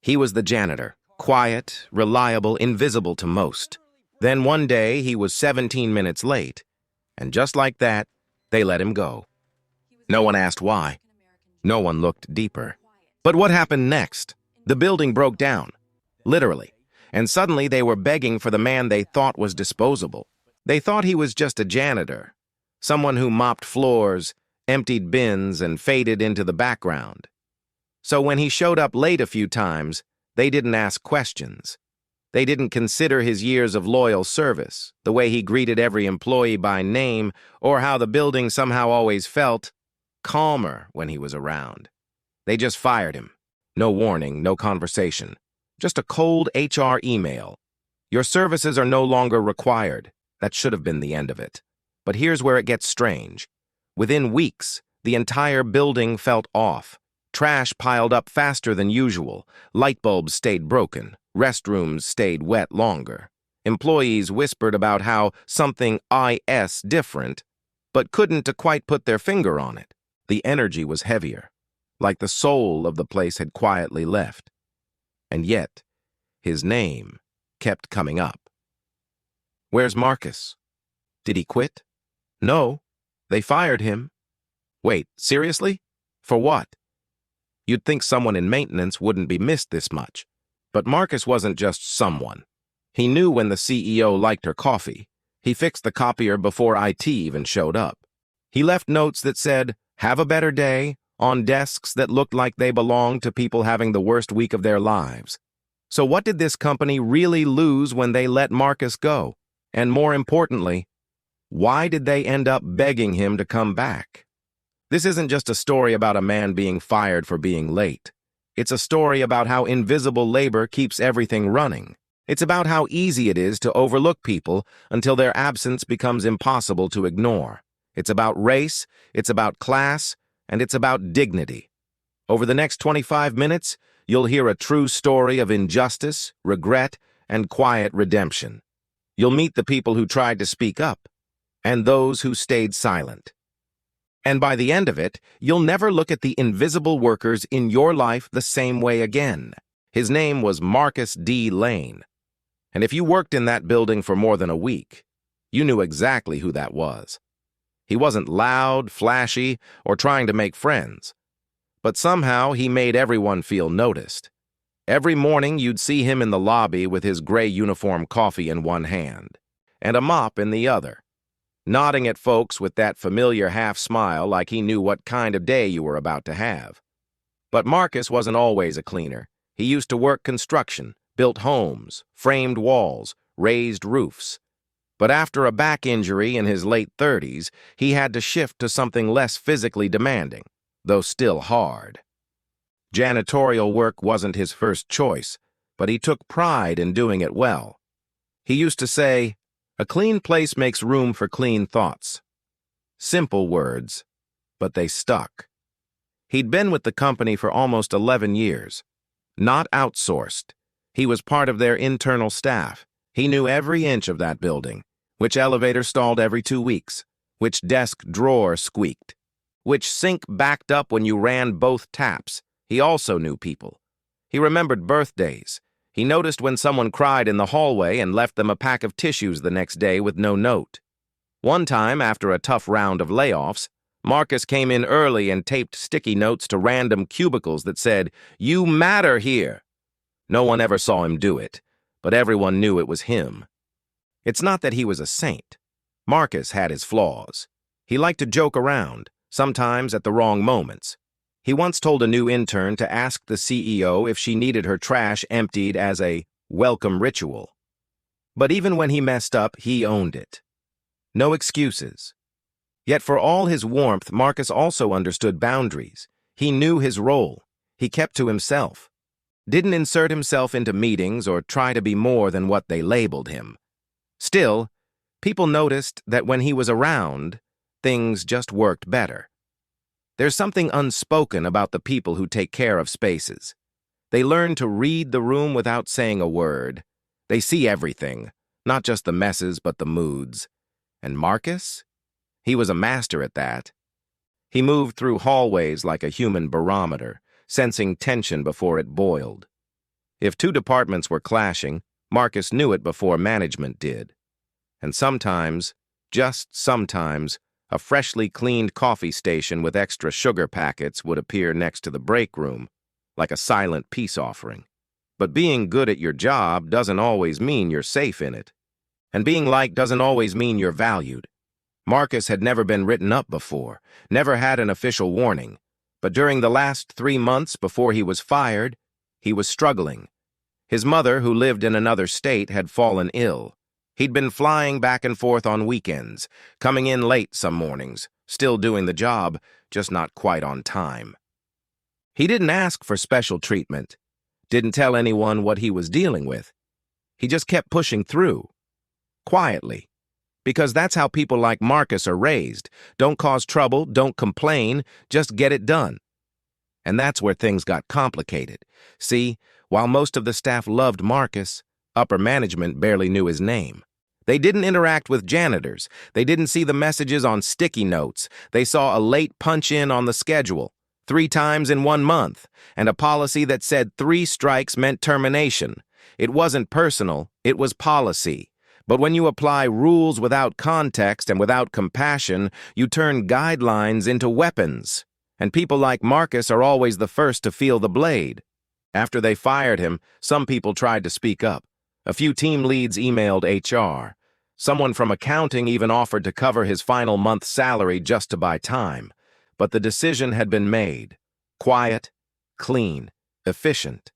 He was the janitor, quiet, reliable, invisible to most. Then one day he was 17 minutes late, and just like that, they let him go. No one asked why. No one looked deeper. But what happened next? The building broke down, literally, and suddenly they were begging for the man they thought was disposable. They thought he was just a janitor, someone who mopped floors, emptied bins, and faded into the background. So when he showed up late a few times, they didn't ask questions. They didn't consider his years of loyal service, the way he greeted every employee by name, or how the building somehow always felt calmer when he was around. They just fired him. No warning, no conversation. Just a cold HR email. Your services are no longer required. That should have been the end of it. But here's where it gets strange. Within weeks, the entire building felt off. Trash piled up faster than usual. Light bulbs stayed broken. Restrooms stayed wet longer. Employees whispered about how something is different, but couldn't quite put their finger on it. The energy was heavier, like the soul of the place had quietly left. And yet, his name kept coming up. Where's Marcus? Did he quit? No, they fired him. Wait, seriously? For what? You'd think someone in maintenance wouldn't be missed this much. But Marcus wasn't just someone. He knew when the CEO liked her coffee. He fixed the copier before IT even showed up. He left notes that said, "Have a better day," on desks that looked like they belonged to people having the worst week of their lives. So what did this company really lose when they let Marcus go? And more importantly, why did they end up begging him to come back? This isn't just a story about a man being fired for being late. It's a story about how invisible labor keeps everything running. It's about how easy it is to overlook people until their absence becomes impossible to ignore. It's about race, it's about class, and it's about dignity. Over the next 25 minutes, you'll hear a true story of injustice, regret, and quiet redemption. You'll meet the people who tried to speak up, and those who stayed silent. And by the end of it, you'll never look at the invisible workers in your life the same way again. His name was Marcus D. Lane. And if you worked in that building for more than a week, you knew exactly who that was. He wasn't loud, flashy, or trying to make friends. But somehow he made everyone feel noticed. Every morning you'd see him in the lobby with his gray uniform coffee in one hand, and a mop in the other, nodding at folks with that familiar half-smile like he knew what kind of day you were about to have. But Marcus wasn't always a cleaner. He used to work construction, built homes, framed walls, raised roofs. But after a back injury in his late 30s, he had to shift to something less physically demanding, though still hard. Janitorial work wasn't his first choice, but he took pride in doing it well. He used to say, "A clean place makes room for clean thoughts." Simple words, but they stuck. He'd been with the company for almost 11 years. Not outsourced. He was part of their internal staff. He knew every inch of that building, which elevator stalled every 2 weeks, which desk drawer squeaked, which sink backed up when you ran both taps. He also knew people. He remembered birthdays. He noticed when someone cried in the hallway and left them a pack of tissues the next day with no note. One time, after a tough round of layoffs, Marcus came in early and taped sticky notes to random cubicles that said, "You matter here." No one ever saw him do it, but everyone knew it was him. It's not that he was a saint. Marcus had his flaws. He liked to joke around, sometimes at the wrong moments. He once told a new intern to ask the CEO if she needed her trash emptied as a welcome ritual. But even when he messed up, he owned it. No excuses. Yet for all his warmth, Marcus also understood boundaries. He knew his role. He kept to himself. Didn't insert himself into meetings or try to be more than what they labeled him. Still, people noticed that when he was around, things just worked better. There's something unspoken about the people who take care of spaces. They learn to read the room without saying a word. They see everything, not just the messes but the moods. And Marcus? He was a master at that. He moved through hallways like a human barometer, sensing tension before it boiled. If two departments were clashing, Marcus knew it before management did. And sometimes, just sometimes, a freshly cleaned coffee station with extra sugar packets would appear next to the break room, like a silent peace offering. But being good at your job doesn't always mean you're safe in it. And being liked doesn't always mean you're valued. Marcus had never been written up before, never had an official warning. But during the last 3 months before he was fired, he was struggling. His mother, who lived in another state, had fallen ill. He'd been flying back and forth on weekends, coming in late some mornings, still doing the job, just not quite on time. He didn't ask for special treatment, didn't tell anyone what he was dealing with. He just kept pushing through, quietly, because that's how people like Marcus are raised. Don't cause trouble, don't complain, just get it done. And that's where things got complicated. See, while most of the staff loved Marcus, upper management barely knew his name. They didn't interact with janitors. They didn't see the messages on sticky notes. They saw a late punch-in on the schedule, 3 times in 1 month, and a policy that said 3 strikes meant termination. It wasn't personal, it was policy. But when you apply rules without context and without compassion, you turn guidelines into weapons. And people like Marcus are always the first to feel the blade. After they fired him, some people tried to speak up. A few team leads emailed HR. Someone from accounting even offered to cover his final month's salary just to buy time. But the decision had been made. Quiet, clean, efficient,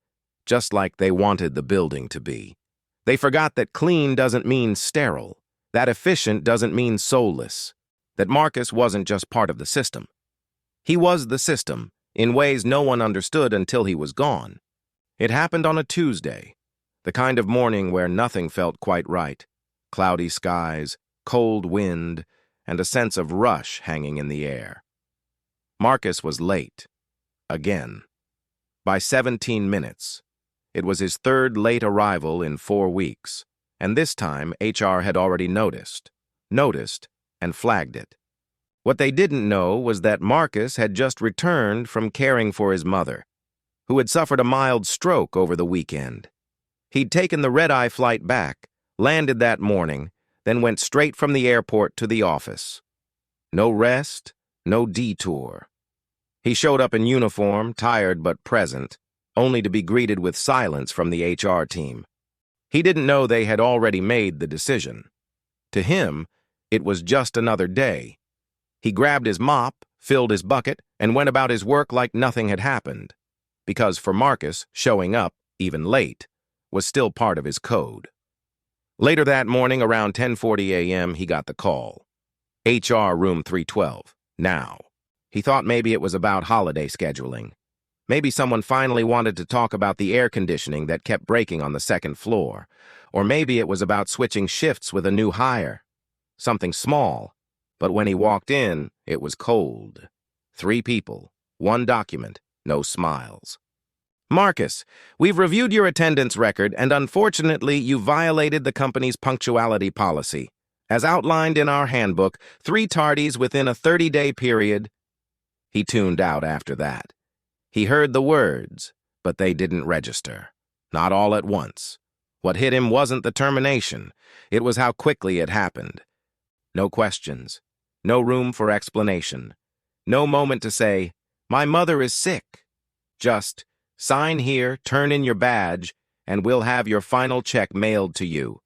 just like they wanted the building to be. They forgot that clean doesn't mean sterile, that efficient doesn't mean soulless, that Marcus wasn't just part of the system. He was the system, in ways no one understood until he was gone. It happened on a Tuesday, the kind of morning where nothing felt quite right. Cloudy skies, cold wind, and a sense of rush hanging in the air. Marcus was late. Again. By 17 minutes. It was his 3rd late arrival in 4 weeks, and this time HR had already noticed, and flagged it. What they didn't know was that Marcus had just returned from caring for his mother, who had suffered a mild stroke over the weekend. He'd taken the red-eye flight back, landed that morning, then went straight from the airport to the office. No rest, no detour. He showed up in uniform, tired but present, only to be greeted with silence from the HR team. He didn't know they had already made the decision. To him, it was just another day. He grabbed his mop, filled his bucket, and went about his work like nothing had happened. Because for Marcus, showing up, even late, was still part of his code. Later that morning, around 10:40 a.m., he got the call. HR room 312, now. He thought maybe it was about holiday scheduling. Maybe someone finally wanted to talk about the air conditioning that kept breaking on the 2nd floor. Or maybe it was about switching shifts with a new hire. Something small. But when he walked in, it was cold. 3 people, 1 document, no smiles. Marcus, we've reviewed your attendance record, and unfortunately, you violated the company's punctuality policy. As outlined in our handbook, 3 tardies within a 30-day period. He tuned out after that. He heard the words, but they didn't register. Not all at once. What hit him wasn't the termination. It was how quickly it happened. No questions. No room for explanation. No moment to say, "My mother is sick." Just, "Sign here, turn in your badge, and we'll have your final check mailed to you."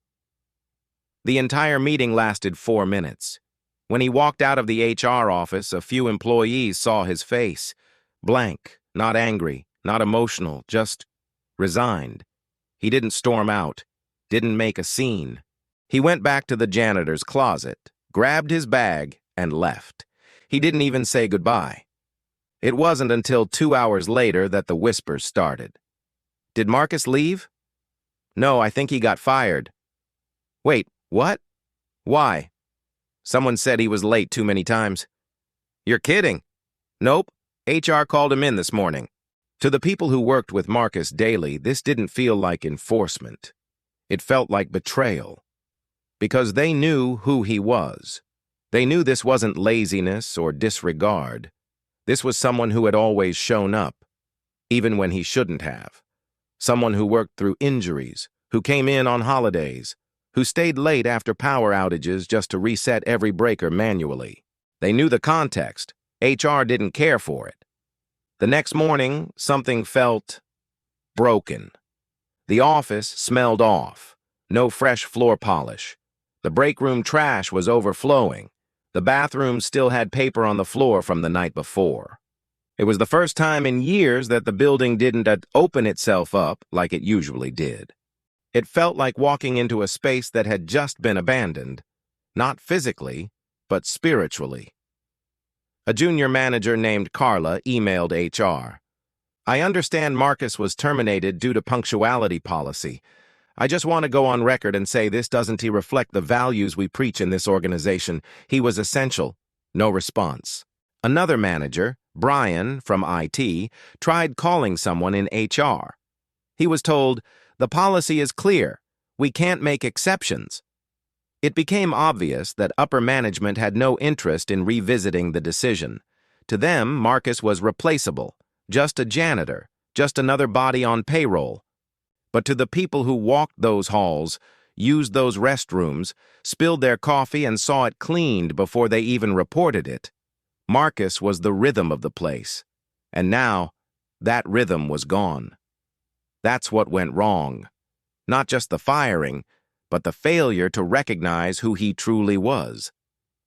The entire meeting lasted 4 minutes. When he walked out of the HR office, a few employees saw his face. Blank, not angry, not emotional, just resigned. He didn't storm out, didn't make a scene. He went back to the janitor's closet, grabbed his bag, and left. He didn't even say goodbye. It wasn't until 2 hours later that the whispers started. Did Marcus leave? No, I think he got fired. Wait, what? Why? Someone said he was late too many times. You're kidding. Nope. HR called him in this morning. To the people who worked with Marcus daily, this didn't feel like enforcement. It felt like betrayal. Because they knew who he was. They knew this wasn't laziness or disregard. This was someone who had always shown up, even when he shouldn't have. someone who worked through injuries, who came in on holidays, who stayed late after power outages just to reset every breaker manually. They knew the context. HR didn't care for it. The next morning, something felt broken. The office smelled off. No fresh floor polish. The break room trash was overflowing. The bathroom still had paper on the floor from the night before. It was the first time in years that the building didn't open itself up like it usually did. It felt like walking into a space that had just been abandoned, not physically, but spiritually. A junior manager named Carla emailed HR. "I understand Marcus was terminated due to punctuality policy. I just want to go on record and say this doesn't reflect the values we preach in this organization. He was essential." No response. Another manager, Brian from IT, tried calling someone in HR. He was told, "The policy is clear. We can't make exceptions." It became obvious that upper management had no interest in revisiting the decision. To them, Marcus was replaceable, just a janitor, just another body on payroll. But to the people who walked those halls, used those restrooms, spilled their coffee and saw it cleaned before they even reported it, Marcus was the rhythm of the place. And now, that rhythm was gone. That's what went wrong. Not just the firing, but the failure to recognize who he truly was.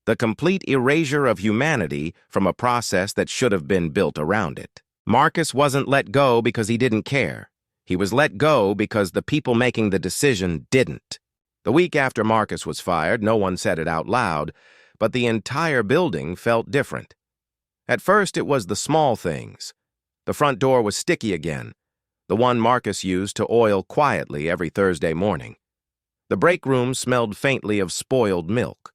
The complete erasure of humanity from a process that should have been built around it. Marcus wasn't let go because he didn't care. He was let go because the people making the decision didn't. The week after Marcus was fired, no one said it out loud, but the entire building felt different. At first, it was the small things. The front door was sticky again, the one Marcus used to oil quietly every Thursday morning. The break room smelled faintly of spoiled milk.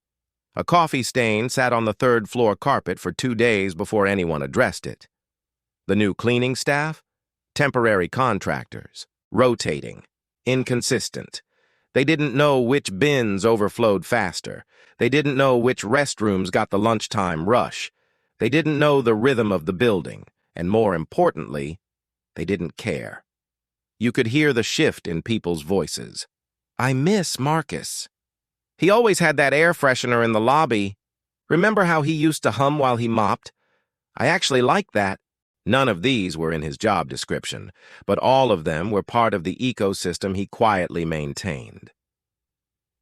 A coffee stain sat on the third-floor carpet for 2 days before anyone addressed it. The new cleaning staff? Temporary contractors, rotating, inconsistent. They didn't know which bins overflowed faster. They didn't know which restrooms got the lunchtime rush. They didn't know the rhythm of the building, and more importantly, they didn't care. You could hear the shift in people's voices. "I miss Marcus. He always had that air freshener in the lobby. Remember how he used to hum while he mopped? I actually liked that." None of these were in his job description, but all of them were part of the ecosystem he quietly maintained.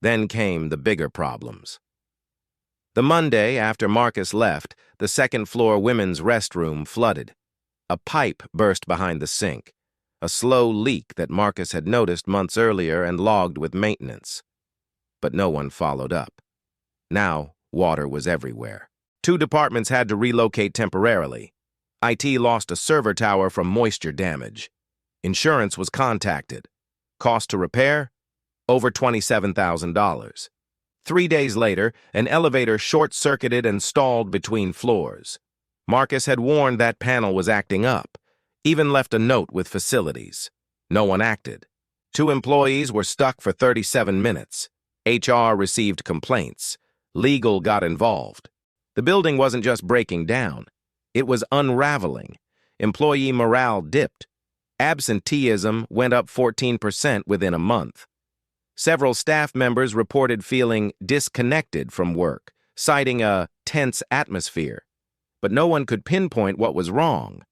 Then came the bigger problems. The Monday after Marcus left, the second-floor women's restroom flooded. A pipe burst behind the sink, a slow leak that Marcus had noticed months earlier and logged with maintenance. But no one followed up. Now, water was everywhere. 2 departments had to relocate temporarily. IT lost a server tower from moisture damage. Insurance was contacted. Cost to repair? Over $27,000. 3 days later, an elevator short-circuited and stalled between floors. Marcus had warned that panel was acting up, even left a note with facilities. No one acted. 2 employees were stuck for 37 minutes. HR received complaints. Legal got involved. The building wasn't just breaking down. It was unraveling. Employee morale dipped. Absenteeism went up 14% within a month. Several staff members reported feeling disconnected from work, citing a tense atmosphere. But no one could pinpoint what was wrong.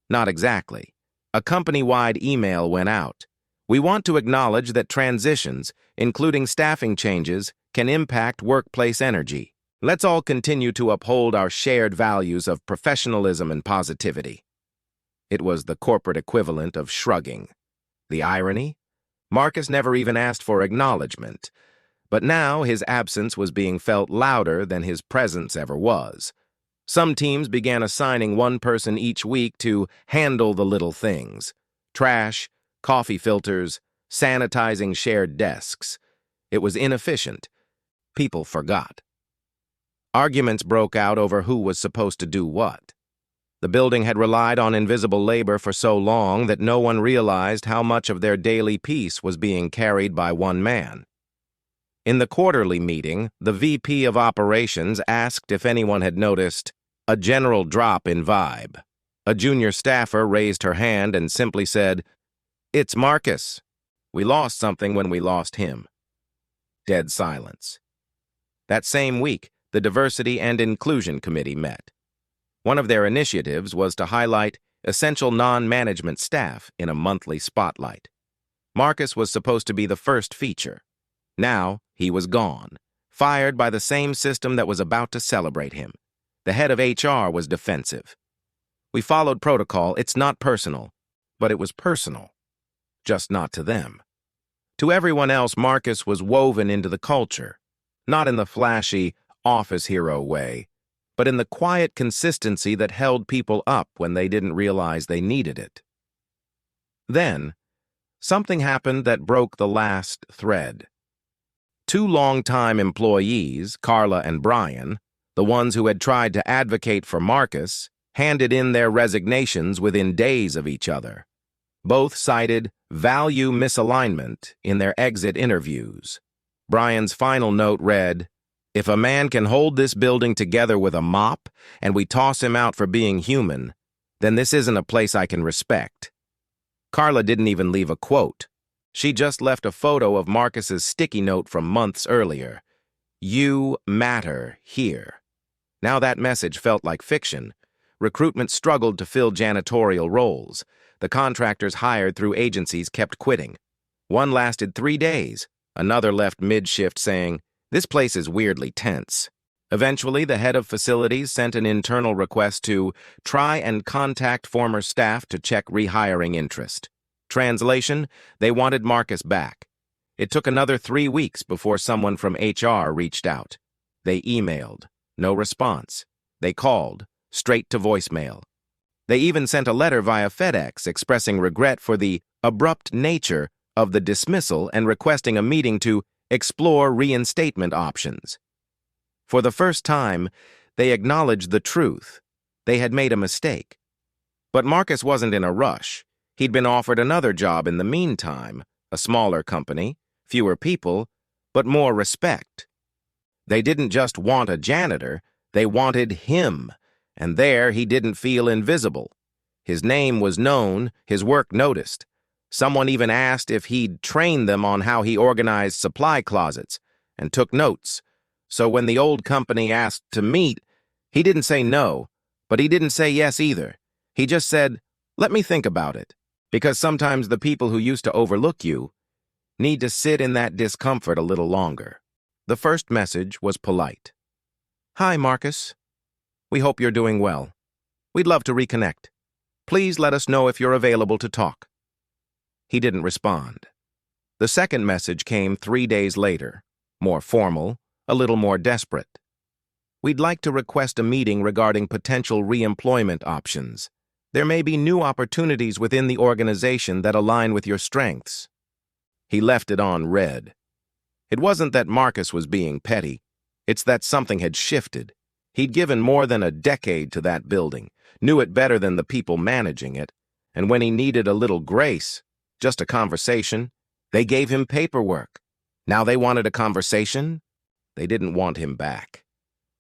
Not exactly. A company-wide email went out. "We want to acknowledge that transitions, including staffing changes, can impact workplace energy. Let's all continue to uphold our shared values of professionalism and positivity." It was the corporate equivalent of shrugging. The irony? Marcus never even asked for acknowledgement. But now his absence was being felt louder than his presence ever was. Some teams began assigning one person each week to handle the little things. Trash, coffee filters, sanitizing shared desks. It was inefficient. People forgot. Arguments broke out over who was supposed to do what. The building had relied on invisible labor for so long that no one realized how much of their daily peace was being carried by one man. In the quarterly meeting, the VP of Operations asked if anyone had noticed a general drop in vibe. A junior staffer raised her hand and simply said, It's Marcus. We lost something when we lost him. Dead silence. That same week, the Diversity and Inclusion Committee met. One of their initiatives was to highlight essential non-management staff in a monthly spotlight. Marcus was supposed to be the first feature. Now, he was gone, fired by the same system that was about to celebrate him. The head of HR was defensive. We followed protocol. It's not personal, but it was personal. Just not to them. To everyone else, Marcus was woven into the culture, not in the flashy office hero way, but in the quiet consistency that held people up when they didn't realize they needed it. Then, something happened that broke the last thread. Two longtime employees, Carla and Brian, the ones who had tried to advocate for Marcus, handed in their resignations within days of each other. Both cited value misalignment in their exit interviews. Brian's final note read, "If a man can hold this building together with a mop and we toss him out for being human, then this isn't a place I can respect." Carla didn't even leave a quote. She just left a photo of Marcus's sticky note from months earlier. "You matter here." Now that message felt like fiction. Recruitment struggled to fill janitorial roles. The contractors hired through agencies kept quitting. One lasted 3 days. Another left mid-shift saying, "This place is weirdly tense." Eventually, the head of facilities sent an internal request to try and contact former staff to check rehiring interest. Translation, they wanted Marcus back. It took another 3 weeks before someone from HR reached out. They emailed. No response. They called. Straight to voicemail. They even sent a letter via FedEx expressing regret for the abrupt nature of the dismissal and requesting a meeting to explore reinstatement options. For the first time, they acknowledged the truth. They had made a mistake. But Marcus wasn't in a rush. He'd been offered another job in the meantime, a smaller company, fewer people, but more respect. They didn't just want a janitor, they wanted him, and there he didn't feel invisible. His name was known, his work noticed. Someone even asked if he'd trained them on how he organized supply closets, and took notes. So when the old company asked to meet, he didn't say no, but he didn't say yes either. He just said, "Let me think about it." Because sometimes the people who used to overlook you need to sit in that discomfort a little longer. The first message was polite. "Hi, Marcus. We hope you're doing well. We'd love to reconnect. Please let us know if you're available to talk." He didn't respond. The second message came 3 days later, more formal, a little more desperate. "We'd like to request a meeting regarding potential re-employment options. There may be new opportunities within the organization that align with your strengths." He left it on red. It wasn't that Marcus was being petty. It's that something had shifted. He'd given more than a decade to that building, knew it better than the people managing it, and when he needed a little grace, just a conversation, they gave him paperwork. Now they wanted a conversation? They didn't want him back.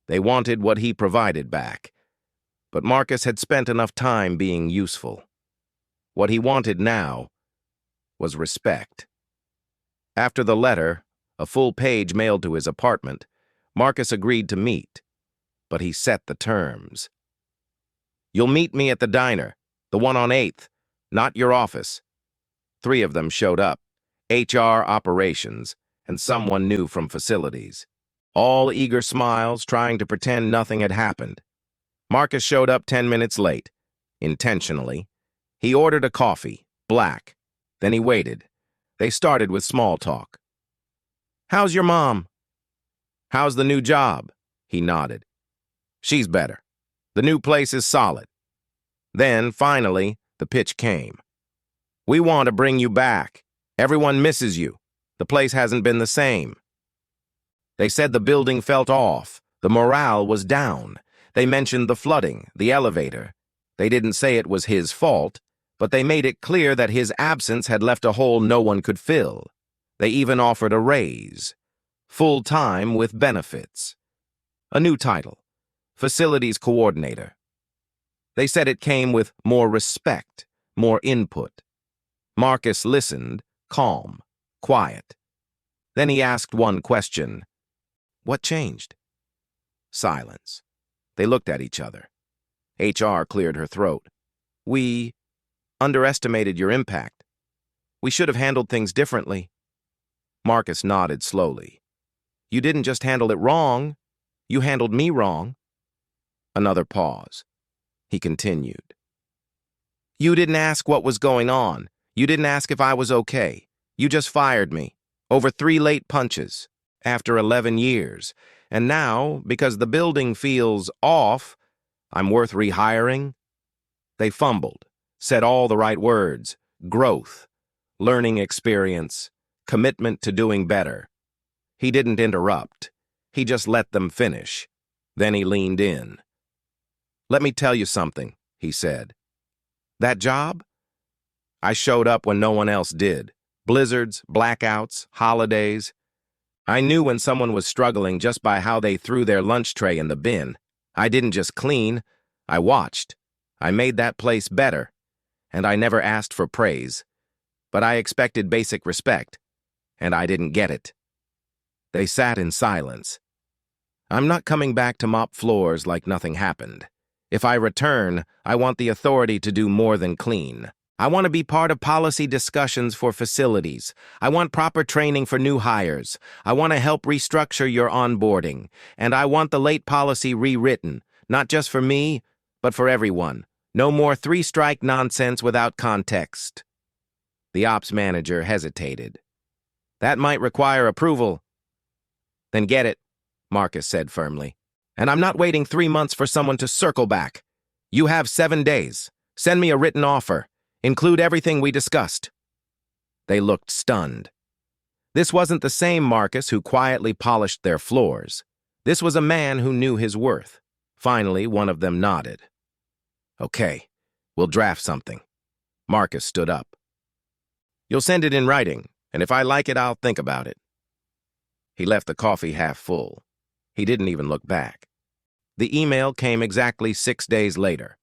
They wanted what he provided back. But Marcus had spent enough time being useful. What he wanted now was respect. After the letter, a full page mailed to his apartment, Marcus agreed to meet, but he set the terms. "You'll meet me at the diner, the one on 8th, not your office." 3 of them showed up, HR, operations, and someone new from facilities. All eager smiles, trying to pretend nothing had happened. Marcus showed up 10 minutes late, intentionally. He ordered a coffee, black. Then he waited. They started with small talk. "How's your mom?" "How's the new job?" He nodded. "She's better. The new place is solid." Then, finally, the pitch came. "We want to bring you back. Everyone misses you. The place hasn't been the same." They said the building felt off. The morale was down. They mentioned the flooding, the elevator. They didn't say it was his fault, but they made it clear that his absence had left a hole no one could fill. They even offered a raise. Full-time with benefits. A new title, Facilities Coordinator. They said it came with more respect, more input. Marcus listened, calm, quiet. Then he asked one question. What changed? Silence. They looked at each other. HR cleared her throat. We underestimated your impact. We should have handled things differently. Marcus nodded slowly. You didn't just handle it wrong. You handled me wrong. Another pause. He continued. You didn't ask what was going on. You didn't ask if I was okay. You just fired me. Over 3 late punches. After 11 years. And now, because the building feels off, I'm worth rehiring? They fumbled, said all the right words. Growth, learning experience, commitment to doing better. He didn't interrupt. He just let them finish. Then he leaned in. Let me tell you something, he said. That job? I showed up when no one else did. Blizzards, blackouts, holidays. I knew when someone was struggling just by how they threw their lunch tray in the bin. I didn't just clean, I watched. I made that place better. And I never asked for praise. But I expected basic respect. And I didn't get it. They sat in silence. I'm not coming back to mop floors like nothing happened. If I return, I want the authority to do more than clean. I want to be part of policy discussions for facilities. I want proper training for new hires. I want to help restructure your onboarding. And I want the late policy rewritten, not just for me, but for everyone. No more 3-strike nonsense without context. The ops manager hesitated. That might require approval. Then get it, Marcus said firmly. And I'm not waiting 3 months for someone to circle back. You have 7 days. Send me a written offer. Include everything we discussed. They looked stunned. This wasn't the same Marcus who quietly polished their floors. This was a man who knew his worth. Finally, one of them nodded. Okay, we'll draft something. Marcus stood up. You'll send it in writing, and if I like it, I'll think about it. He left the coffee half full. He didn't even look back. The email came exactly 6 days later.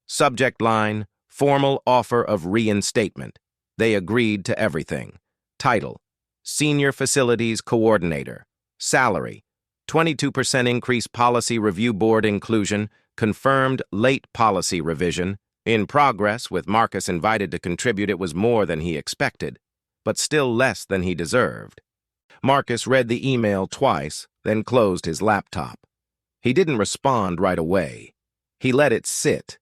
Subject line, formal offer of reinstatement. They agreed to everything. Title, Senior Facilities Coordinator. Salary, 22% increase policy review board inclusion, confirmed late policy revision. In progress, with Marcus invited to contribute, it was more than he expected, but still less than he deserved. Marcus read the email twice, then closed his laptop. He didn't respond right away. He let it sit.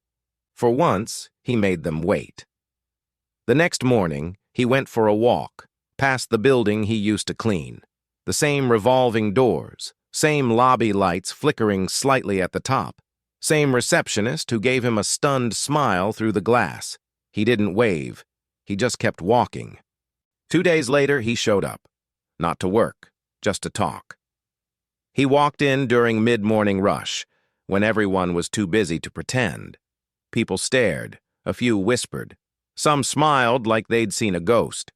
For once, he made them wait. The next morning, he went for a walk, past the building he used to clean. The same revolving doors, same lobby lights flickering slightly at the top, same receptionist who gave him a stunned smile through the glass. He didn't wave. He just kept walking. 2 days later, he showed up. Not to work, just to talk. He walked in during mid-morning rush, when everyone was too busy to pretend. People stared, a few whispered. Some smiled like they'd seen a ghost.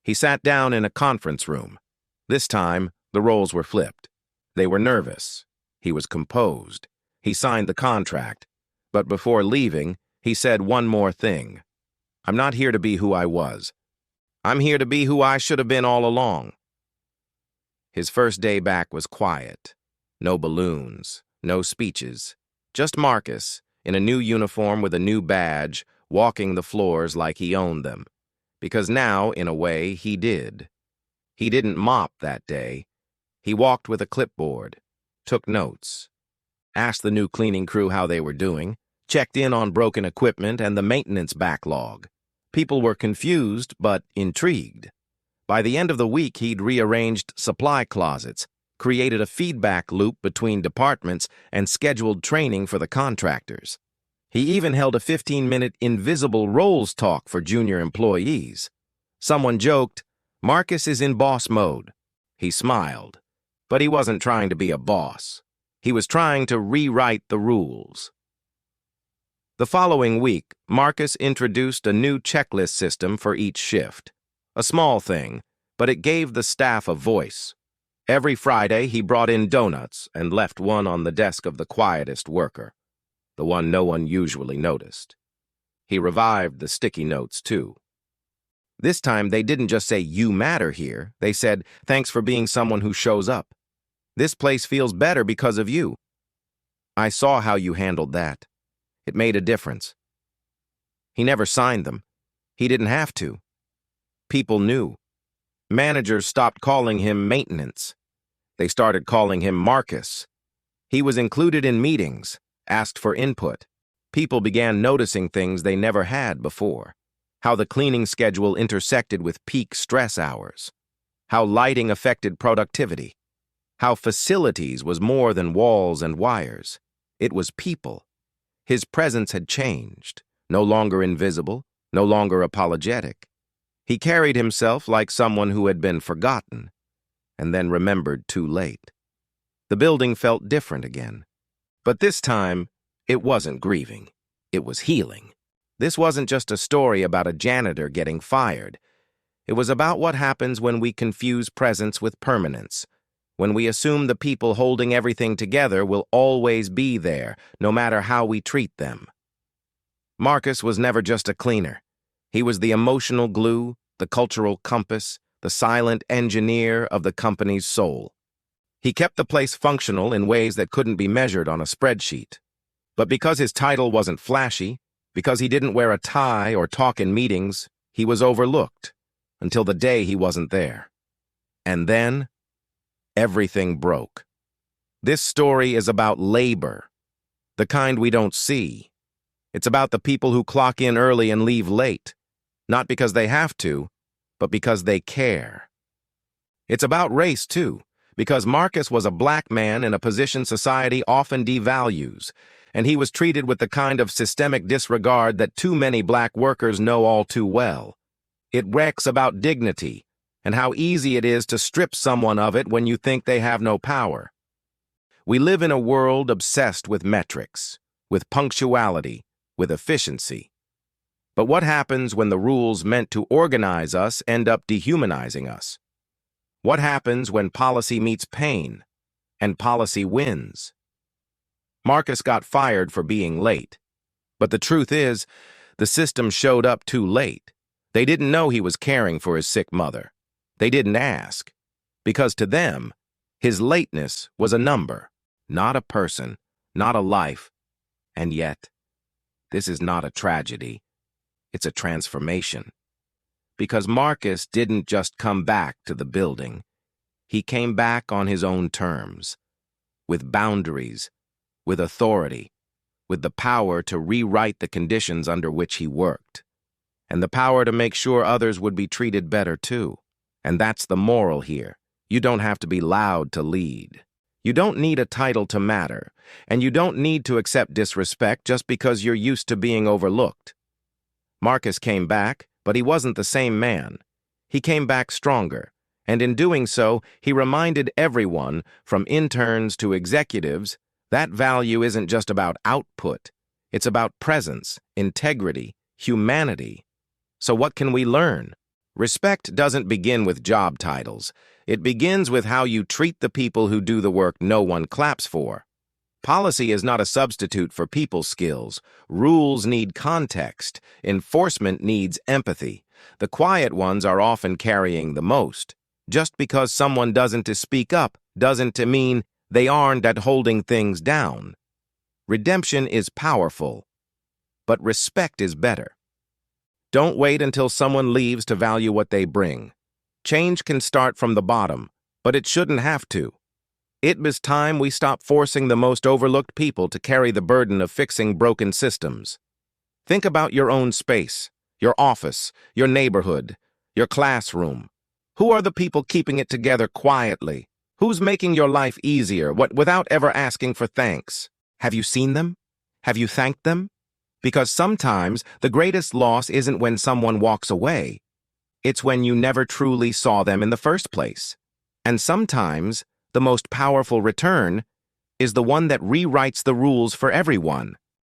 He sat down in a conference room. This time, the roles were flipped. They were nervous. He was composed. He signed the contract. But before leaving, he said one more thing. I'm not here to be who I was. I'm here to be who I should have been all along. His first day back was quiet. No balloons, no speeches. Just Marcus, in a new uniform with a new badge, walking the floors like he owned them. Because now, in a way, he did. He didn't mop that day. He walked with a clipboard, took notes, asked the new cleaning crew how they were doing, checked in on broken equipment and the maintenance backlog. People were confused, but intrigued. By the end of the week, he'd rearranged supply closets, created a feedback loop between departments, and scheduled training for the contractors. He even held a 15-minute invisible roles talk for junior employees. Someone joked, Marcus is in boss mode. He smiled, but he wasn't trying to be a boss. He was trying to rewrite the rules. The following week, Marcus introduced a new checklist system for each shift. A small thing, but it gave the staff a voice. Every Friday, he brought in donuts and left one on the desk of the quietest worker, the one no one usually noticed. He revived the sticky notes, too. This time, they didn't just say, "You matter here." They said, "Thanks for being someone who shows up. This place feels better because of you." I saw how you handled that. It made a difference. He never signed them. He didn't have to. People knew. Managers stopped calling him maintenance. They started calling him Marcus. He was included in meetings, asked for input. People began noticing things they never had before. How the cleaning schedule intersected with peak stress hours. How lighting affected productivity. How facilities was more than walls and wires. It was people. His presence had changed, no longer invisible, no longer apologetic. He carried himself like someone who had been forgotten, and then remembered too late. The building felt different again. But this time, it wasn't grieving. It was healing. This wasn't just a story about a janitor getting fired. It was about what happens when we confuse presence with permanence, when we assume the people holding everything together will always be there, no matter how we treat them. Marcus was never just a cleaner. He was the emotional glue, the cultural compass, the silent engineer of the company's soul. He kept the place functional in ways that couldn't be measured on a spreadsheet. But because his title wasn't flashy, because he didn't wear a tie or talk in meetings, he was overlooked until the day he wasn't there. And then, everything broke. This story is about labor, the kind we don't see. It's about the people who clock in early and leave late, not because they have to, but because they care. It's about race, too, because Marcus was a black man in a position society often devalues, and he was treated with the kind of systemic disregard that too many black workers know all too well. It wrecks about dignity, and how easy it is to strip someone of it when you think they have no power. We live in a world obsessed with metrics, with punctuality, with efficiency. But what happens when the rules meant to organize us end up dehumanizing us? What happens when policy meets pain, and policy wins? Marcus got fired for being late. But the truth is, the system showed up too late. They didn't know he was caring for his sick mother. They didn't ask, because to them, his lateness was a number, not a person, not a life. And yet, this is not a tragedy. It's a transformation. Because Marcus didn't just come back to the building. He came back on his own terms, with boundaries, with authority, with the power to rewrite the conditions under which he worked, and the power to make sure others would be treated better too. And that's the moral here. You don't have to be loud to lead. You don't need a title to matter, and you don't need to accept disrespect just because you're used to being overlooked. Marcus came back, but he wasn't the same man. He came back stronger, and in doing so, he reminded everyone, from interns to executives, that value isn't just about output. It's about presence, integrity, humanity. So what can we learn? Respect doesn't begin with job titles. It begins with how you treat the people who do the work no one claps for. Policy is not a substitute for people skills. Rules need context. Enforcement needs empathy. The quiet ones are often carrying the most. Just because someone doesn't speak up doesn't mean they aren't at holding things down. Redemption is powerful, but respect is better. Don't wait until someone leaves to value what they bring. Change can start from the bottom, but it shouldn't have to. It was time we stopped forcing the most overlooked people to carry the burden of fixing broken systems. Think about your own space, your office, your neighborhood, your classroom. Who are the people keeping it together quietly? Who's making your life easier, without ever asking for thanks? Have you seen them? Have you thanked them? Because sometimes the greatest loss isn't when someone walks away. It's when you never truly saw them in the first place. And sometimes the most powerful return is the one that rewrites the rules for everyone.